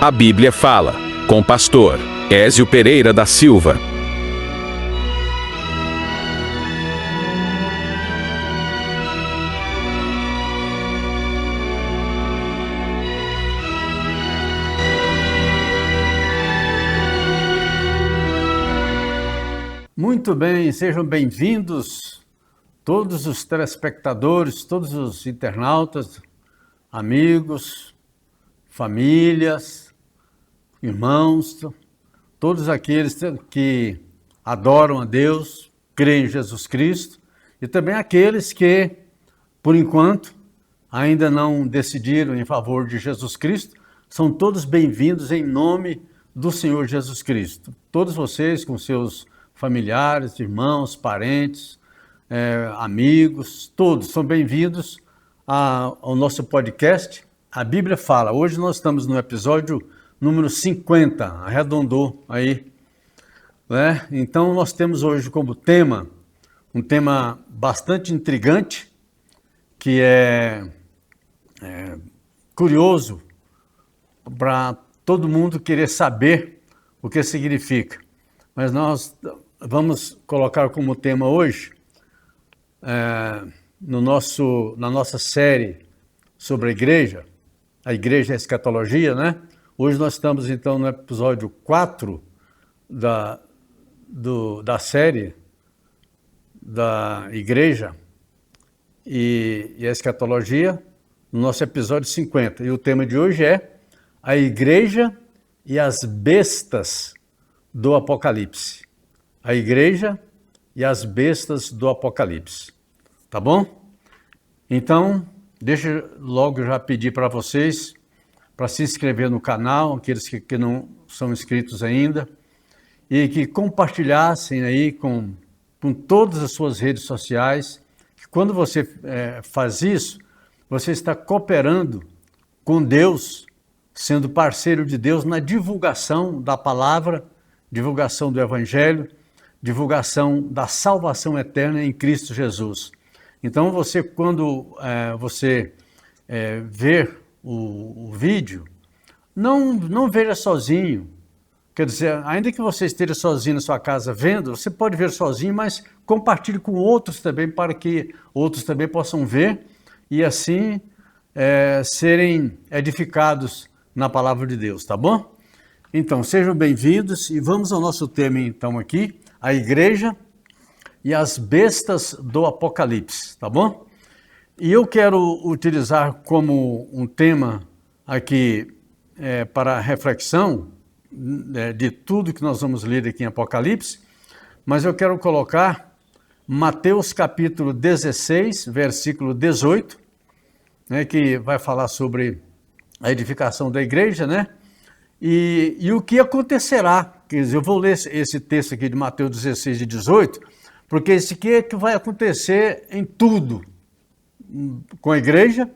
A Bíblia Fala, com o pastor Ézio Pereira da Silva. Muito bem, sejam bem-vindos todos os telespectadores, todos os internautas, amigos, famílias, irmãos, todos aqueles que adoram a Deus, creem em Jesus Cristo e também aqueles que, por enquanto, ainda não decidiram em favor de Jesus Cristo, são todos bem-vindos em nome do Senhor Jesus Cristo. Todos vocês com seus familiares, irmãos, parentes, amigos, todos são bem-vindos ao nosso podcast. A Bíblia Fala. Hoje nós estamos no episódio número 50, arredondou aí, né? Então nós temos hoje como tema, um tema bastante intrigante, que é curioso para todo mundo querer saber o que significa. Mas nós vamos colocar como tema hoje, na nossa série sobre a igreja e a escatologia, né? Hoje nós estamos então no episódio 4 da série da igreja e a escatologia, no nosso episódio 50. E o tema de hoje é a igreja e as bestas do Apocalipse. A igreja e as bestas do Apocalipse. Tá bom? Então, deixa eu logo já pedir para vocês para se inscrever no canal, aqueles que não são inscritos ainda, e que compartilhassem aí com todas as suas redes sociais, que quando você faz isso, você está cooperando com Deus, sendo parceiro de Deus na divulgação da palavra, divulgação do Evangelho, divulgação da salvação eterna em Cristo Jesus. Então, quando você ver o vídeo, não veja sozinho. Quer dizer, ainda que você esteja sozinho na sua casa vendo, você pode ver sozinho, mas compartilhe com outros também, para que outros também possam ver e assim serem edificados na palavra de Deus, tá bom? Então, sejam bem-vindos e vamos ao nosso tema então aqui, a igreja e as bestas do Apocalipse, tá bom? E eu quero utilizar como um tema aqui para reflexão de tudo que nós vamos ler aqui em Apocalipse, mas eu quero colocar Mateus capítulo 16, versículo 18, né, que vai falar sobre a edificação da igreja, né? E o que acontecerá, quer dizer, eu vou ler esse texto aqui de Mateus 16 e 18, porque esse aqui é que vai acontecer em tudo, com a igreja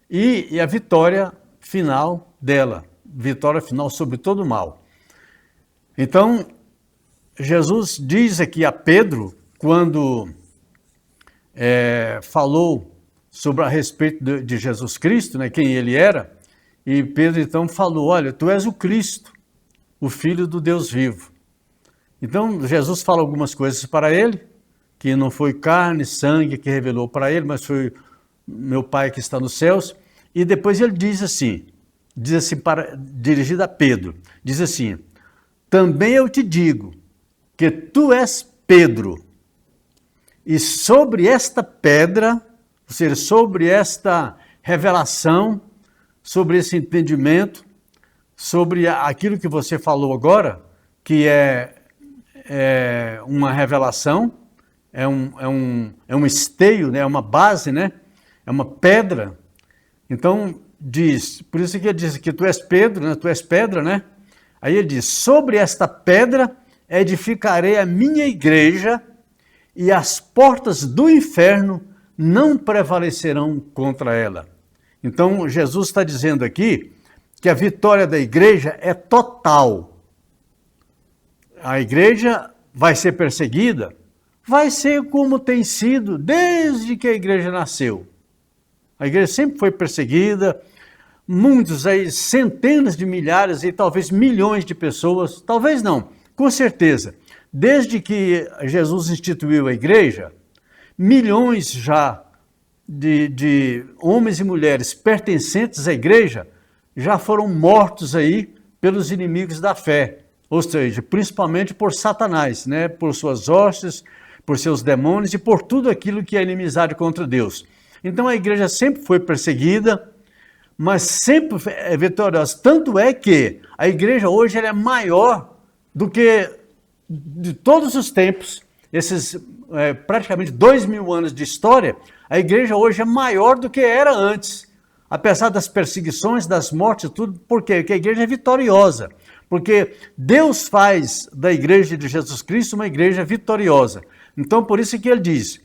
e a vitória final dela, vitória final sobre todo o mal. Então, Jesus diz aqui a Pedro, quando falou sobre a respeito de Jesus Cristo, né, quem ele era, e Pedro então falou, olha, tu és o Cristo, o Filho do Deus vivo. Então, Jesus fala algumas coisas para ele, que não foi carne e sangue que revelou para ele, mas foi meu Pai que está nos céus. E depois ele diz assim dirigido a Pedro, diz assim, também eu te digo que tu és Pedro, e sobre esta pedra, ou seja, sobre esta revelação, sobre esse entendimento, sobre aquilo que você falou agora, que é uma revelação, é um esteio, né? É uma base, né? É uma pedra. Então, diz, por isso que ele diz que tu és Pedro, né? Tu és pedra, né? Aí ele diz, sobre esta pedra edificarei a minha igreja e as portas do inferno não prevalecerão contra ela. Então, Jesus está dizendo aqui que a vitória da igreja é total. A igreja vai ser perseguida, vai ser como tem sido desde que a igreja nasceu. A igreja sempre foi perseguida, muitos aí, centenas de milhares e talvez milhões de pessoas, talvez não, com certeza, desde que Jesus instituiu a igreja, milhões já de homens e mulheres pertencentes à igreja já foram mortos aí pelos inimigos da fé, ou seja, principalmente por Satanás, né? Por suas hostes, por seus demônios e por tudo aquilo que é inimizade contra Deus. Então a igreja sempre foi perseguida, mas sempre é vitoriosa. Tanto é que a igreja hoje ela é maior do que de todos os tempos, esses praticamente 2000 anos de história, a igreja hoje é maior do que era antes. Apesar das perseguições, das mortes, tudo, por quê? Porque a igreja é vitoriosa. Porque Deus faz da igreja de Jesus Cristo uma igreja vitoriosa. Então, por isso que ele diz,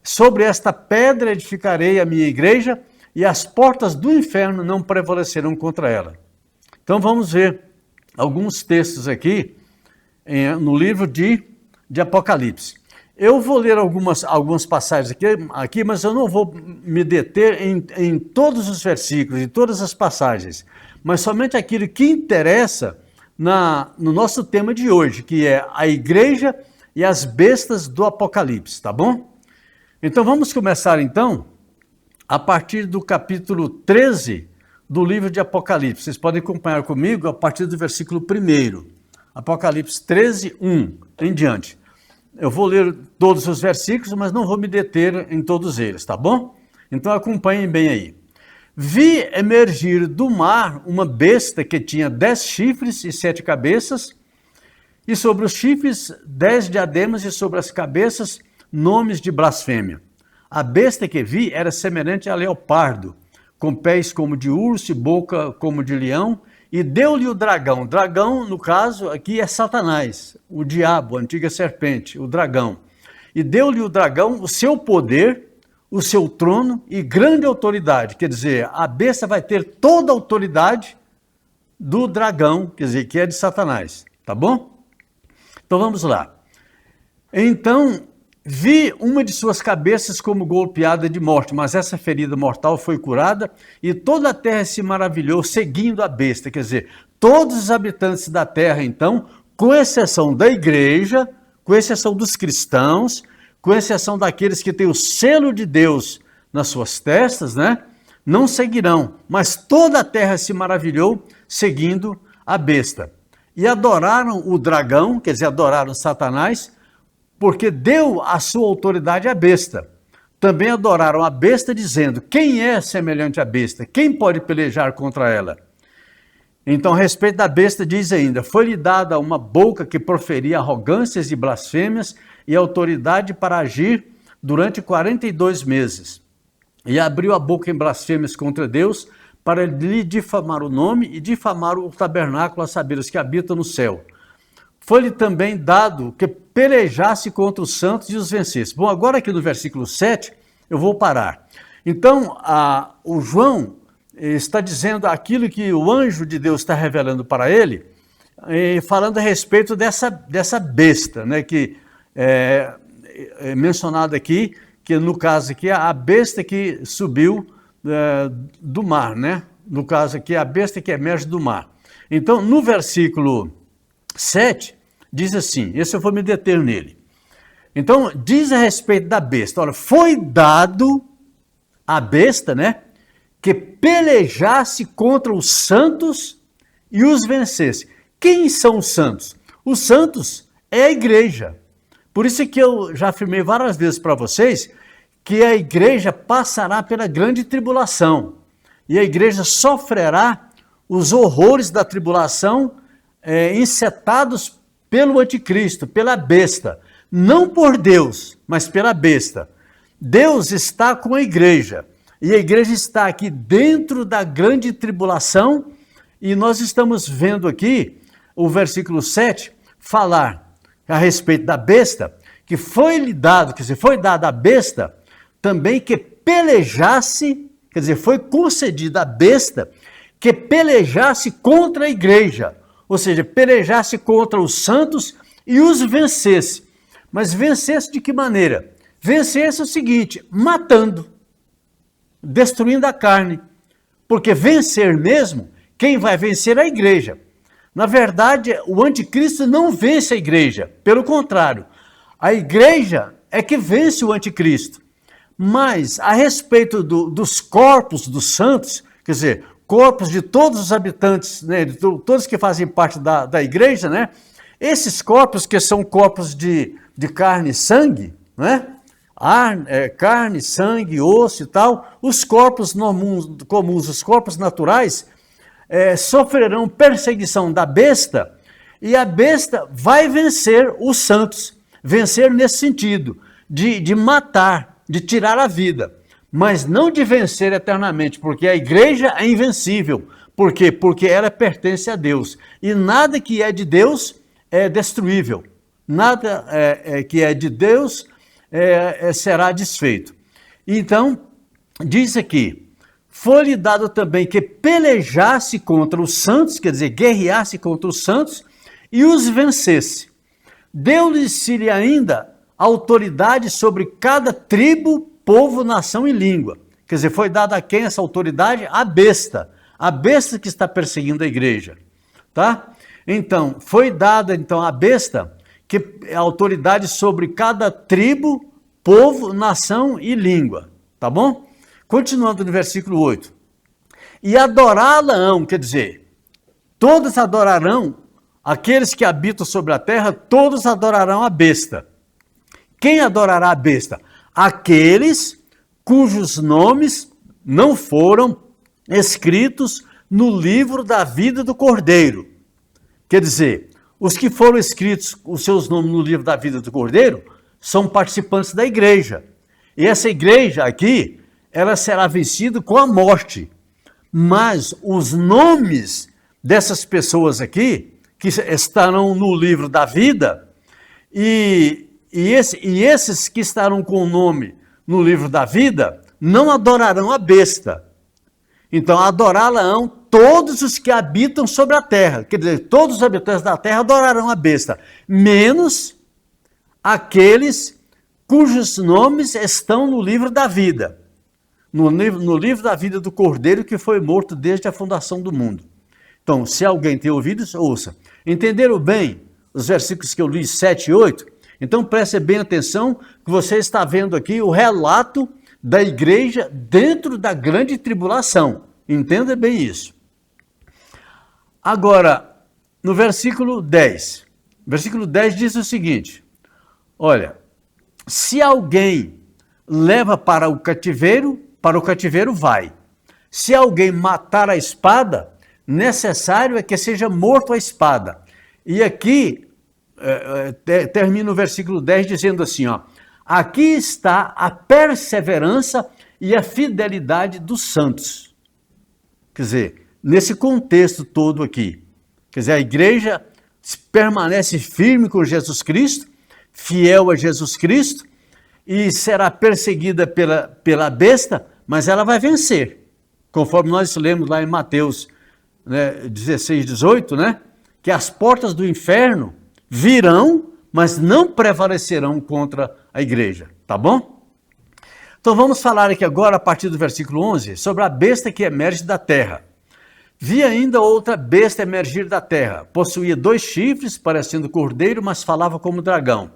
sobre esta pedra edificarei a minha igreja e as portas do inferno não prevalecerão contra ela. Então, vamos ver alguns textos aqui no livro de Apocalipse. Eu vou ler algumas passagens aqui, mas eu não vou me deter em todos os versículos, em todas as passagens, mas somente aquilo que interessa no nosso tema de hoje, que é a igreja e as bestas do Apocalipse, tá bom? Então vamos começar então a partir do capítulo 13 do livro de Apocalipse. Vocês podem acompanhar comigo a partir do versículo 1, Apocalipse 13, 1 em diante. Eu vou ler todos os versículos, mas não vou me deter em todos eles, tá bom? Então acompanhem bem aí. Vi emergir do mar uma besta que tinha 10 chifres e 7 cabeças, e sobre os chifres 10 diademas e sobre as cabeças nomes de blasfêmia. A besta que vi era semelhante a leopardo, com pés como de urso e boca como de leão, e deu-lhe o dragão. Dragão, no caso, aqui é Satanás, o diabo, a antiga serpente, o dragão. E deu-lhe o dragão o seu poder, o seu trono e grande autoridade. Quer dizer, a besta vai ter toda a autoridade do dragão, quer dizer, que é de Satanás. Tá bom? Então vamos lá. Então, vi uma de suas cabeças como golpeada de morte, mas essa ferida mortal foi curada e toda a terra se maravilhou seguindo a besta. Quer dizer, todos os habitantes da terra, então, com exceção da igreja, com exceção dos cristãos, com exceção daqueles que têm o selo de Deus nas suas testas, né? Não seguirão, mas toda a terra se maravilhou seguindo a besta. E adoraram o dragão, quer dizer, adoraram Satanás, porque deu a sua autoridade à besta. Também adoraram a besta, dizendo, quem é semelhante à besta? Quem pode pelejar contra ela? Então, a respeito da besta, diz ainda, foi-lhe dada uma boca que proferia arrogâncias e blasfêmias e autoridade para agir durante 42 meses. E abriu a boca em blasfêmias contra Deus, para lhe difamar o nome e difamar o tabernáculo, a saber, os que habitam no céu. Foi-lhe também dado que pelejasse contra os santos e os vencesse. Bom, agora aqui no versículo 7, eu vou parar. Então, o João está dizendo aquilo que o anjo de Deus está revelando para ele, falando a respeito dessa besta, né, que é mencionada aqui, que no caso aqui é a besta que subiu do mar, né? No caso aqui, a besta que emerge do mar. Então, no versículo 7, diz assim, esse eu vou me deter nele. Então, diz a respeito da besta, olha, foi dado à besta, né, que pelejasse contra os santos e os vencesse. Quem são os santos? Os santos é a igreja. Por isso que eu já afirmei várias vezes para vocês que a igreja passará pela grande tribulação. E a igreja sofrerá os horrores da tribulação encetados pelo anticristo, pela besta. Não por Deus, mas pela besta. Deus está com a igreja. E a igreja está aqui dentro da grande tribulação. E nós estamos vendo aqui o versículo 7 falar a respeito da besta, que foi-lhe dado, quer dizer, foi dado à besta também que pelejasse, quer dizer, foi concedida à besta que pelejasse contra a igreja, ou seja, pelejasse contra os santos e os vencesse. Mas vencesse de que maneira? Vencesse o seguinte, matando, destruindo a carne, Porque vencer mesmo, quem vai vencer é a igreja. Na verdade, o anticristo não vence a igreja, pelo contrário, a igreja é que vence o anticristo. Mas, a respeito dos corpos dos santos, quer dizer, corpos de todos os habitantes, né, de todos que fazem parte da igreja, né, esses corpos que são corpos de carne e sangue, né, carne, sangue, osso e tal, os corpos comuns, os corpos naturais, sofrerão perseguição da besta, e a besta vai vencer os santos, vencer nesse sentido, de matar, de tirar a vida, mas não de vencer eternamente, porque a igreja é invencível. Por quê? Porque ela pertence a Deus, e nada que é de Deus é destruível, nada que é de Deus será desfeito. Então, diz aqui, foi-lhe dado também que pelejasse contra os santos, quer dizer, guerreasse contra os santos, e os vencesse. Deu-lhe ainda autoridade sobre cada tribo, povo, nação e língua. Quer dizer, foi dada a quem essa autoridade? A besta que está perseguindo a igreja, tá? Então, foi dada então a besta que a autoridade sobre cada tribo, povo, nação e língua, tá bom? Continuando no versículo 8. E adorá-la-ão, quer dizer, todos adorarão, aqueles que habitam sobre a terra, todos adorarão a besta. Quem adorará a besta? Aqueles cujos nomes não foram escritos no livro da vida do Cordeiro. Quer dizer, os que foram escritos os seus nomes no livro da vida do Cordeiro são participantes da igreja. E essa igreja aqui, ela será vencida com a morte. Mas os nomes dessas pessoas aqui, que estarão no livro da vida, e esses que estarão com o nome no livro da vida, não adorarão a besta. Então, adorá-la-ão todos os que habitam sobre a terra. Quer dizer, todos os habitantes da terra adorarão a besta, menos aqueles cujos nomes estão no livro da vida. No livro da vida do Cordeiro, que foi morto desde a fundação do mundo. Então, se alguém tem ouvidos, ouça. Entenderam bem os versículos que eu li, 7 e 8? Então, preste bem atenção, que você está vendo aqui o relato da igreja dentro da grande tribulação. Entenda bem isso. Agora, no versículo 10. Versículo 10 diz o seguinte, olha, se alguém leva para o cativeiro vai. Se alguém matar a espada, necessário é que seja morto a espada. E aqui, termina o versículo 10 dizendo assim, ó, aqui está a perseverança e a fidelidade dos santos. Quer dizer, nesse contexto todo aqui, quer dizer, a igreja permanece firme com Jesus Cristo, fiel a Jesus Cristo, e será perseguida pela besta, mas ela vai vencer. Conforme nós lemos lá em Mateus 16, 18, né? Que as portas do inferno virão, mas não prevalecerão contra a igreja, tá bom? Então vamos falar aqui agora, a partir do versículo 11, sobre a besta que emerge da terra. Vi ainda outra besta emergir da terra, possuía 2 chifres, parecendo cordeiro, mas falava como dragão.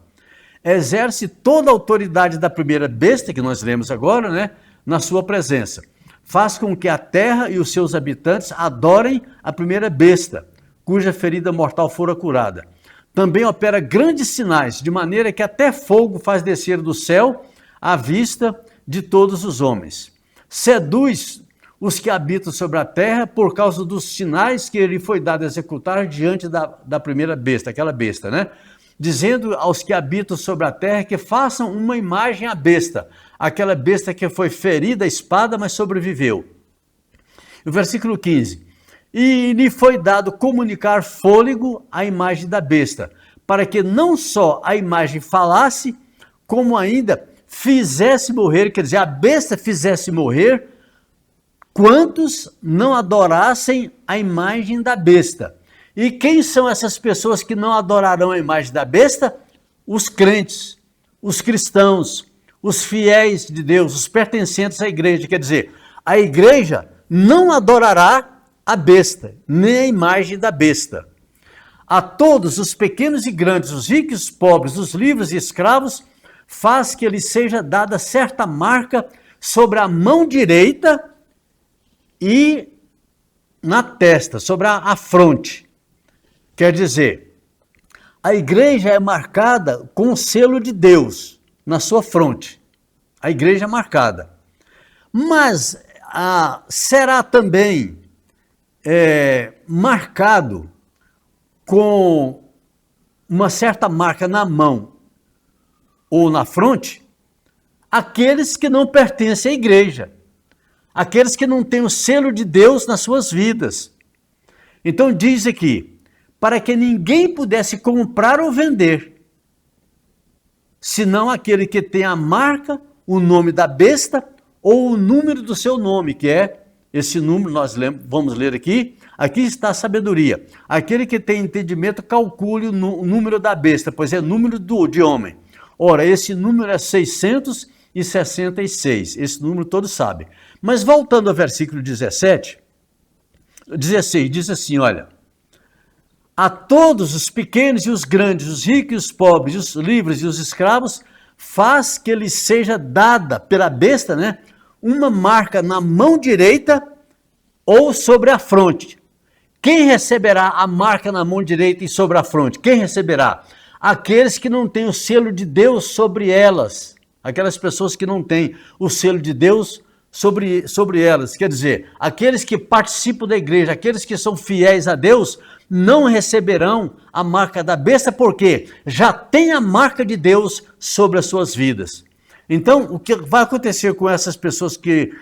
Exerce toda a autoridade da primeira besta, que nós lemos agora, né, na sua presença. Faz com que a terra e os seus habitantes adorem a primeira besta, cuja ferida mortal fora curada. Também opera grandes sinais, de maneira que até fogo faz descer do céu à vista de todos os homens. Seduz os que habitam sobre a terra por causa dos sinais que ele foi dado a executar diante da primeira besta, aquela besta, né? Dizendo aos que habitam sobre a terra que façam uma imagem à besta, aquela besta que foi ferida à espada, mas sobreviveu. O versículo 15. E lhe foi dado comunicar fôlego à imagem da besta, para que não só a imagem falasse, como ainda fizesse morrer, quer dizer, a besta fizesse morrer, quantos não adorassem a imagem da besta. E quem são essas pessoas que não adorarão a imagem da besta? Os crentes, os cristãos, os fiéis de Deus, os pertencentes à igreja. Quer dizer, a igreja não adorará a besta, nem a imagem da besta. A todos, os pequenos e grandes, os ricos e os pobres, os livres e escravos, faz que lhes seja dada certa marca sobre a mão direita e na testa, sobre a fronte. Quer dizer, a igreja é marcada com o selo de Deus na sua fronte. A igreja é marcada. Mas será também marcado com uma certa marca na mão ou na fronte aqueles que não pertencem à igreja, aqueles que não têm o selo de Deus nas suas vidas. Então diz aqui, para que ninguém pudesse comprar ou vender, senão aquele que tem a marca, o nome da besta ou o número do seu nome, que é esse número, nós vamos ler aqui. Aqui está a sabedoria. Aquele que tem entendimento, calcule o número da besta, pois é número de homem. Ora, esse número é 666. Esse número todos sabem. Mas voltando ao versículo 16, diz assim, olha. A todos os pequenos e os grandes, os ricos e os pobres, os livres e os escravos, faz que lhes seja dada pela besta, né, uma marca na mão direita ou sobre a fronte. Quem receberá a marca na mão direita e sobre a fronte? Quem receberá? Aqueles que não têm o selo de Deus sobre elas. Aquelas pessoas que não têm o selo de Deus sobre elas. Quer dizer, aqueles que participam da igreja, aqueles que são fiéis a Deus, não receberão a marca da besta, porque já tem a marca de Deus sobre as suas vidas. Então, o que vai acontecer com essas pessoas que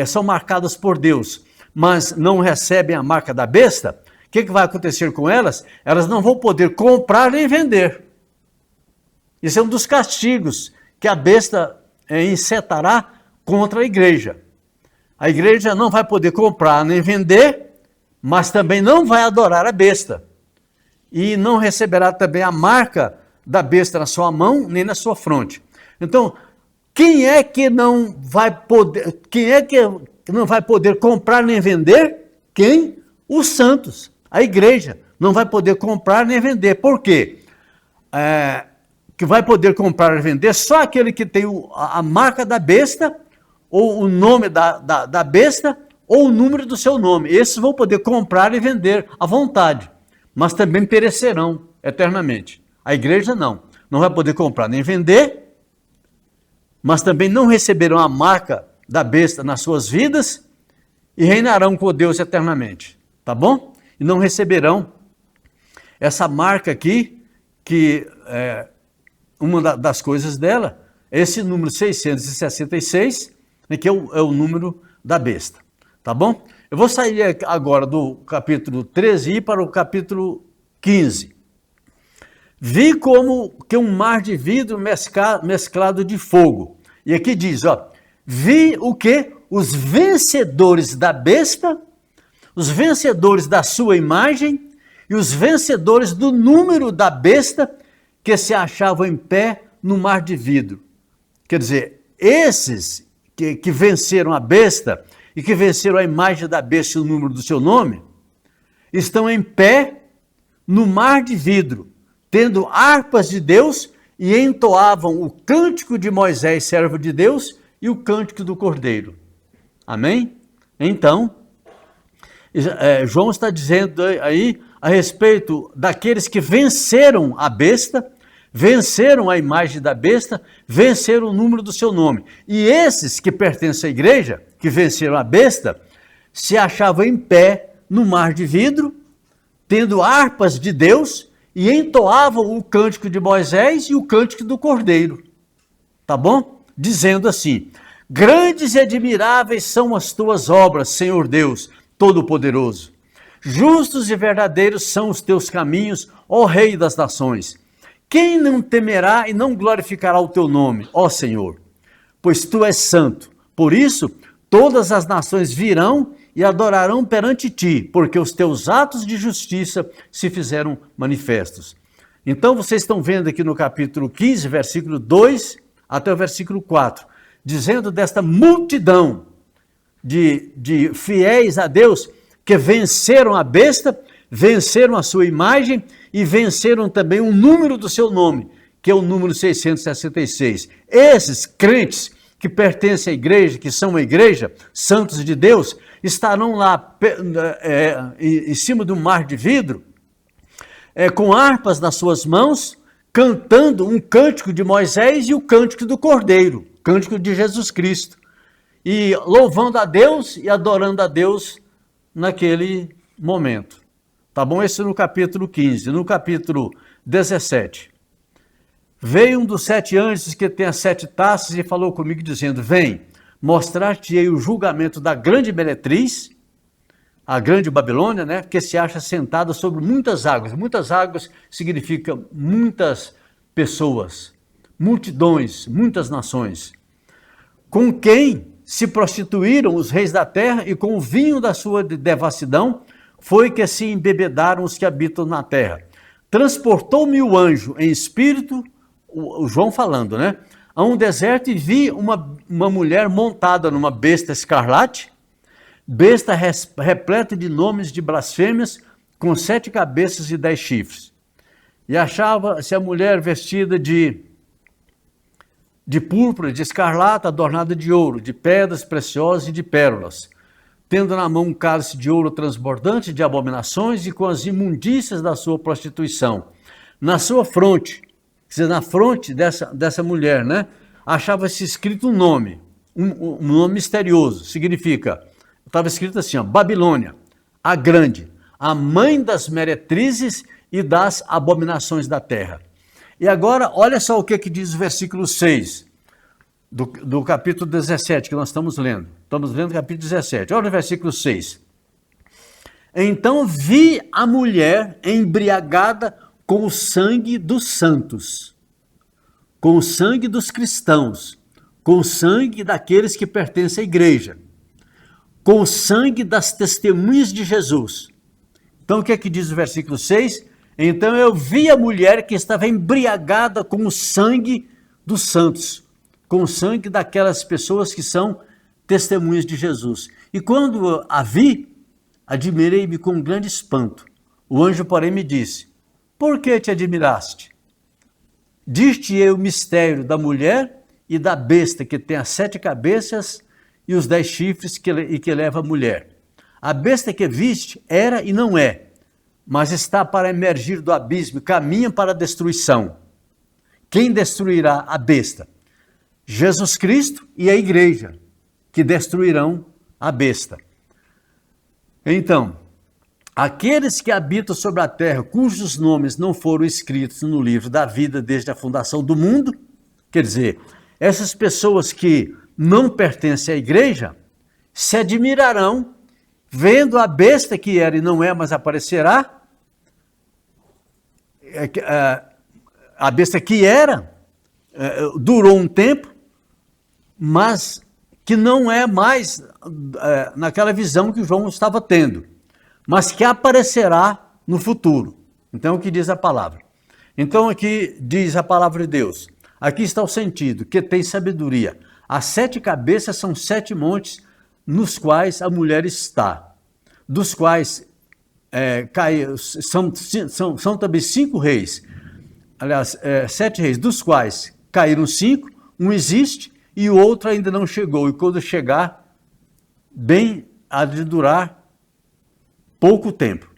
são marcadas por Deus, mas não recebem a marca da besta? O que vai acontecer com elas? Elas não vão poder comprar nem vender. Isso é um dos castigos que a besta encetará contra a igreja. A igreja não vai poder comprar nem vender, mas também não vai adorar a besta. E não receberá também a marca da besta na sua mão, nem na sua fronte. Então, quem é que não vai poder comprar nem vender? Quem? Os santos. A igreja não vai poder comprar nem vender. Por quê? Que vai poder comprar e vender só aquele que tem a marca da besta, ou o nome da besta, ou o número do seu nome. Esses vão poder comprar e vender à vontade, mas também perecerão eternamente. A igreja não vai poder comprar nem vender, mas também não receberão a marca da besta nas suas vidas e reinarão com Deus eternamente, tá bom? E não receberão essa marca aqui, que é uma das coisas dela, esse número 666, que é o número da besta. Tá bom? Eu vou sair agora do capítulo 13 e ir para o capítulo 15. Vi como que um mar de vidro mesclado de fogo. E aqui diz, vi o que? Os vencedores da besta, os vencedores da sua imagem e os vencedores do número da besta que se achavam em pé no mar de vidro. Quer dizer, esses que venceram a besta e que venceram a imagem da besta e o número do seu nome, estão em pé no mar de vidro, tendo harpas de Deus, e entoavam o cântico de Moisés, servo de Deus, e o cântico do Cordeiro. Amém? Então, João está dizendo aí a respeito daqueles que venceram a besta, venceram a imagem da besta, venceram o número do seu nome. E esses que pertencem à igreja, que venceram a besta, se achavam em pé no mar de vidro, tendo harpas de Deus, e entoavam o cântico de Moisés e o cântico do Cordeiro. Tá bom? Dizendo assim: grandes e admiráveis são as tuas obras, Senhor Deus Todo-Poderoso. Justos e verdadeiros são os teus caminhos, ó Rei das nações. Quem não temerá e não glorificará o teu nome, ó Senhor? Pois tu és santo. Por isso, todas as nações virão e adorarão perante ti, porque os teus atos de justiça se fizeram manifestos. Então, vocês estão vendo aqui no capítulo 15, versículo 2 até o versículo 4, dizendo desta multidão de fiéis a Deus que venceram a besta, venceram a sua imagem e venceram também o número do seu nome, que é o número 666. Esses crentes que pertencem à igreja, que são a igreja, santos de Deus, estarão lá em cima de um mar de vidro, com harpas nas suas mãos, cantando um cântico de Moisés e o cântico do Cordeiro, cântico de Jesus Cristo, e louvando a Deus e adorando a Deus naquele momento. Tá bom? Esse no capítulo 15. No capítulo 17. Veio um dos 7 anjos que tem as 7 taças e falou comigo dizendo: vem, mostrar-te-ei o julgamento da grande meretriz, a grande Babilônia, né, que se acha sentada sobre muitas águas. Muitas águas significa muitas pessoas, multidões, muitas nações, com quem se prostituíram os reis da terra, e com o vinho da sua devassidão foi que se embebedaram os que habitam na terra. Transportou-me o anjo em espírito, o João falando, né, a um deserto, e vi uma mulher montada numa besta escarlate, besta repleta de nomes de blasfêmias, com 7 cabeças e 10 chifres. E achava-se a mulher vestida de púrpura, de escarlata, adornada de ouro, de pedras preciosas e de pérolas, tendo na mão um cálice de ouro transbordante de abominações e com as imundícias da sua prostituição. Na sua fronte, quer dizer, na fronte dessa mulher, né, achava-se escrito um nome misterioso, significa, estava escrito assim, ó, Babilônia, a grande, a mãe das meretrizes e das abominações da terra. E agora, olha só o que diz o versículo 6 do capítulo 17, que nós estamos lendo. Estamos lendo o capítulo 17. Olha o versículo 6. Então vi a mulher embriagada com o sangue dos santos, com o sangue dos cristãos, com o sangue daqueles que pertencem à igreja, com o sangue das testemunhas de Jesus. Então o que diz o versículo 6? Então eu vi a mulher que estava embriagada com o sangue dos santos, com o sangue daquelas pessoas que são testemunhas de Jesus. E quando a vi, admirei-me com um grande espanto. O anjo, porém, me disse: por que te admiraste? Diz-te-ei o mistério da mulher e da besta que tem as 7 cabeças e os 10 chifres que leva a mulher. A besta que viste era e não é, mas está para emergir do abismo, caminha para a destruição. Quem destruirá a besta? Jesus Cristo e a igreja, que destruirão a besta. Então, aqueles que habitam sobre a terra, cujos nomes não foram escritos no livro da vida desde a fundação do mundo, quer dizer, essas pessoas que não pertencem à igreja, se admirarão vendo a besta que era e não é, mas aparecerá, a besta que era, durou um tempo, mas que não é mais naquela visão que o João estava tendo, mas que aparecerá no futuro. Então, o que diz a palavra? Então, aqui diz a palavra de Deus, aqui está o sentido, que tem sabedoria. As 7 cabeças são 7 montes nos quais a mulher está, dos quais são também 5 reis, aliás, 7 reis, dos quais caíram 5, um existe e o outro ainda não chegou, e quando chegar, bem há de durar pouco tempo.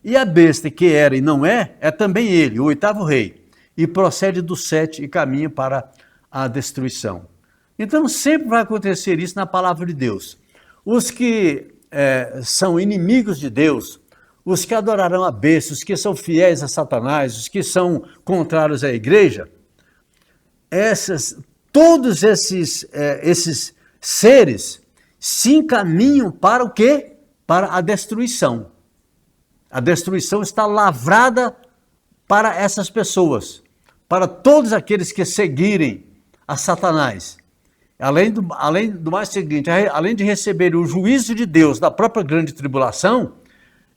E a besta que era e não é também ele, o 8º rei, e procede do 7 e caminha para a destruição. Então sempre vai acontecer isso na palavra de Deus. Os que são inimigos de Deus, os que adorarão a besta, os que são fiéis a Satanás, os que são contrários à igreja, todos esses seres se encaminham para o quê? Para a destruição. A destruição está lavrada para essas pessoas, para todos aqueles que seguirem a Satanás. Além do mais seguinte, além de receber o juízo de Deus da própria grande tribulação,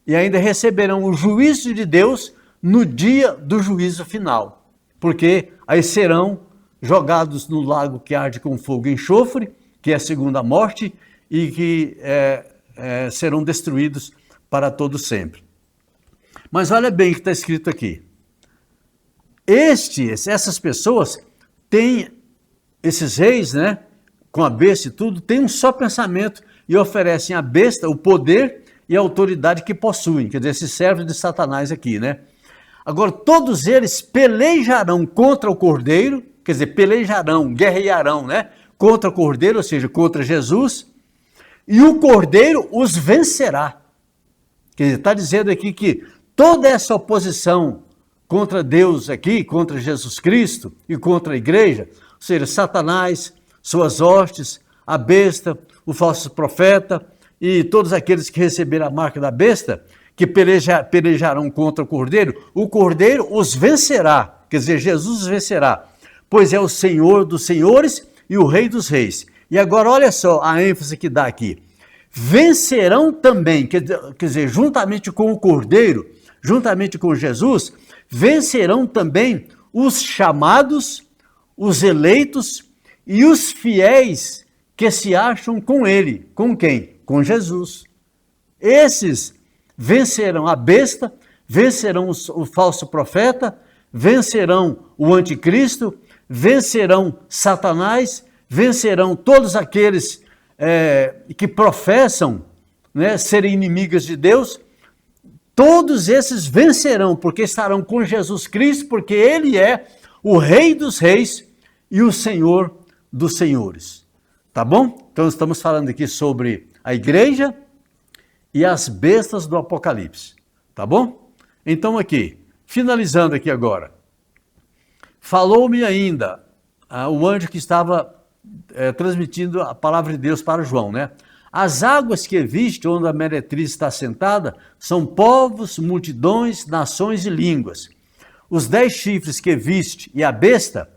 e ainda receberão o juízo de Deus no dia do juízo final, porque aí serão jogados no lago que arde com fogo e enxofre, que é a segunda morte, e que serão destruídos para todo sempre. Mas olha bem o que está escrito aqui. Essas pessoas têm, esses reis, né, com a besta e tudo, têm um só pensamento e oferecem à besta o poder e a autoridade que possuem, quer dizer, esses servos de Satanás aqui, né? Agora, todos eles pelejarão contra o Cordeiro, quer dizer, pelejarão, guerrearão, né, contra o Cordeiro, ou seja, contra Jesus, e o Cordeiro os vencerá. Quer dizer, está dizendo aqui que toda essa oposição contra Deus aqui, contra Jesus Cristo e contra a igreja, ou seja, Satanás, suas hostes, a besta, o falso profeta e todos aqueles que receberam a marca da besta, que pelejarão contra o Cordeiro os vencerá, quer dizer, Jesus os vencerá, pois é o Senhor dos senhores e o Rei dos reis. E agora olha só a ênfase que dá aqui. Vencerão também, quer dizer, juntamente com o Cordeiro, juntamente com Jesus, vencerão também os chamados, os eleitos e os fiéis que se acham com ele. Com quem? Com Jesus. Esses vencerão a besta, vencerão o falso profeta, vencerão o anticristo, vencerão Satanás, vencerão todos aqueles que professam, né, serem inimigas de Deus. Todos esses vencerão, porque estarão com Jesus Cristo, porque ele é o Rei dos reis e o Senhor dos senhores. Tá bom? Então estamos falando aqui sobre a igreja e as bestas do Apocalipse. Tá bom? Então aqui, finalizando aqui agora. Falou-me ainda o anjo que estava transmitindo a palavra de Deus para João, né? As águas que viste, onde a meretriz está sentada, são povos, multidões, nações e línguas. Os 10 chifres que viste e a besta,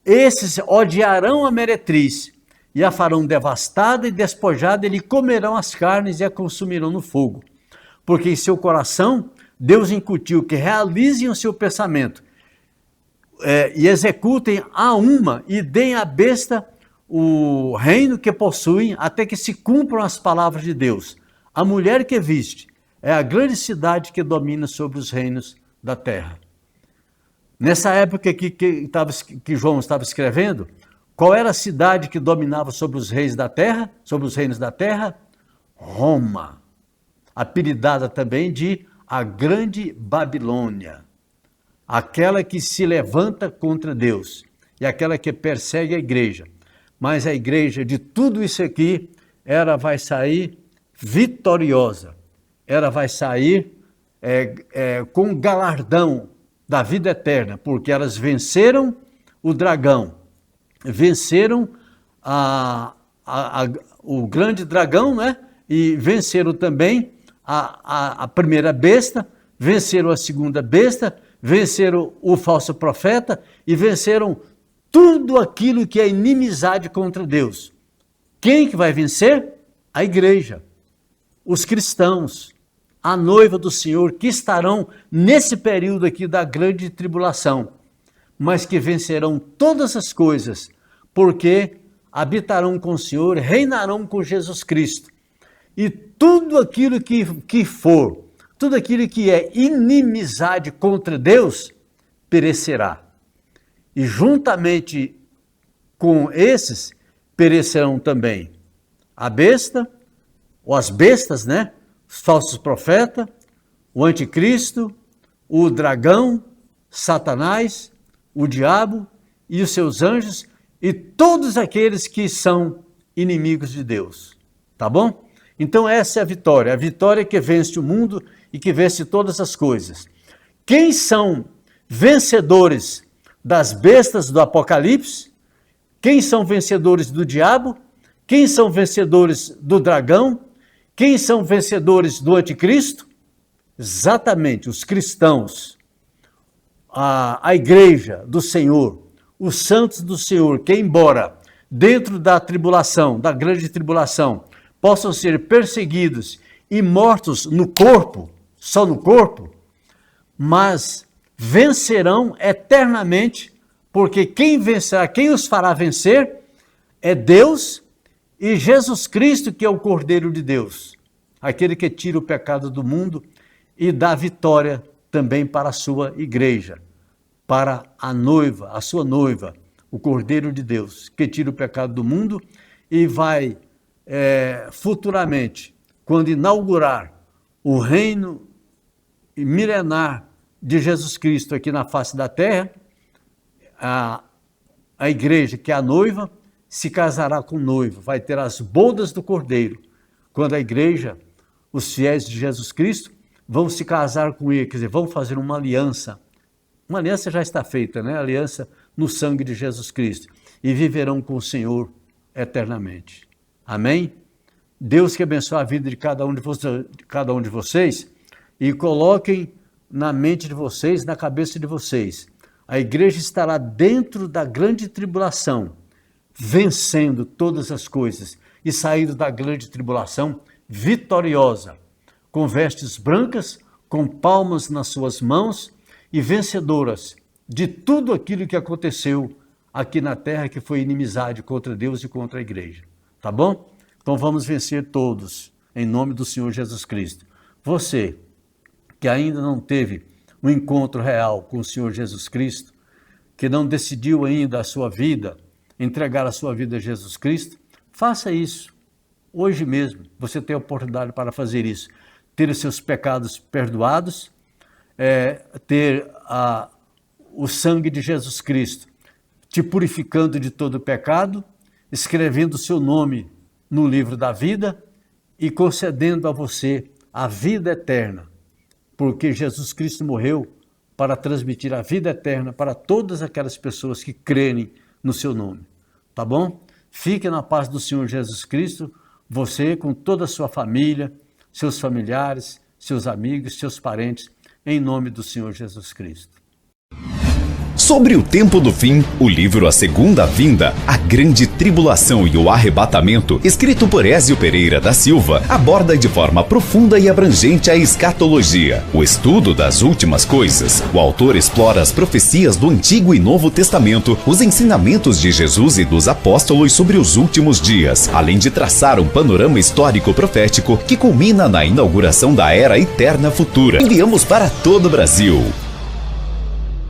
esses odiarão a meretriz e a farão devastada e despojada, e lhe comerão as carnes e a consumirão no fogo. Porque em seu coração Deus incutiu que realizem o seu pensamento e executem a uma e deem à besta o reino que possuem, até que se cumpram as palavras de Deus. A mulher que viste é a grande cidade que domina sobre os reinos da terra. Nessa época que João estava escrevendo, qual era a cidade que dominava sobre os reis da terra, sobre os reinos da terra? Roma, apelidada também de a Grande Babilônia, aquela que se levanta contra Deus e aquela que persegue a igreja. Mas a igreja, de tudo isso aqui, ela vai sair vitoriosa. Ela vai sair com galardão da vida eterna, porque elas venceram o dragão, venceram o grande dragão, né? E venceram também a primeira besta, venceram a segunda besta, venceram o falso profeta e venceram tudo aquilo que é inimizade contra Deus. Quem que vai vencer? A igreja, os cristãos, a noiva do Senhor, que estarão nesse período aqui da grande tribulação, mas que vencerão todas as coisas, porque habitarão com o Senhor, reinarão com Jesus Cristo. E tudo aquilo que for, tudo aquilo que é inimizade contra Deus, perecerá. E juntamente com esses, perecerão também a besta, ou as bestas, né? Os falsos profetas, o anticristo, o dragão, Satanás, o diabo e os seus anjos, e todos aqueles que são inimigos de Deus. Tá bom? Então essa é a vitória que vence o mundo e que vence todas as coisas. Quem são vencedores das bestas do Apocalipse? Quem são vencedores do diabo? Quem são vencedores do dragão? Quem são vencedores do anticristo? Exatamente, os cristãos, a igreja do Senhor, os santos do Senhor, que embora dentro da tribulação, da grande tribulação, possam ser perseguidos e mortos no corpo, só no corpo, mas vencerão eternamente, porque quem vencerá, quem os fará vencer é Deus e Jesus Cristo, que é o Cordeiro de Deus, aquele que tira o pecado do mundo e dá vitória também para a sua igreja, para a noiva, a sua noiva, o Cordeiro de Deus, que tira o pecado do mundo e vai futuramente, quando inaugurar o reino milenar de Jesus Cristo aqui na face da terra, a igreja, que é a noiva, se casará com o noivo, vai ter as bodas do Cordeiro, quando a igreja, os fiéis de Jesus Cristo, vão se casar com ele, quer dizer, vão fazer uma aliança. Uma aliança já está feita, né? Aliança no sangue de Jesus Cristo. E viverão com o Senhor eternamente. Amém? Deus que abençoe a vida de cada um de vocês e coloquem na mente de vocês, na cabeça de vocês. A igreja estará dentro da grande tribulação, vencendo todas as coisas e saindo da grande tribulação vitoriosa, com vestes brancas, com palmas nas suas mãos e vencedoras de tudo aquilo que aconteceu aqui na terra, que foi inimizade contra Deus e contra a igreja. Tá bom? Então vamos vencer todos, em nome do Senhor Jesus Cristo. Você que ainda não teve um encontro real com o Senhor Jesus Cristo, que não decidiu ainda a sua vida, entregar a sua vida a Jesus Cristo, faça isso. Hoje mesmo você tem a oportunidade para fazer isso. Ter os seus pecados perdoados, ter o sangue de Jesus Cristo te purificando de todo pecado, escrevendo o seu nome no livro da vida e concedendo a você a vida eterna, porque Jesus Cristo morreu para transmitir a vida eterna para todas aquelas pessoas que crerem no seu nome. Tá bom? Fique na paz do Senhor Jesus Cristo, você com toda a sua família, seus familiares, seus amigos, seus parentes, em nome do Senhor Jesus Cristo. Sobre o tempo do fim, o livro A Segunda Vinda, a Grande Tribulação e o Arrebatamento, escrito por Ézio Pereira da Silva, aborda de forma profunda e abrangente a escatologia, o estudo das últimas coisas. O autor explora as profecias do Antigo e Novo Testamento, os ensinamentos de Jesus e dos apóstolos sobre os últimos dias, além de traçar um panorama histórico profético que culmina na inauguração da Era Eterna Futura. Enviamos para todo o Brasil.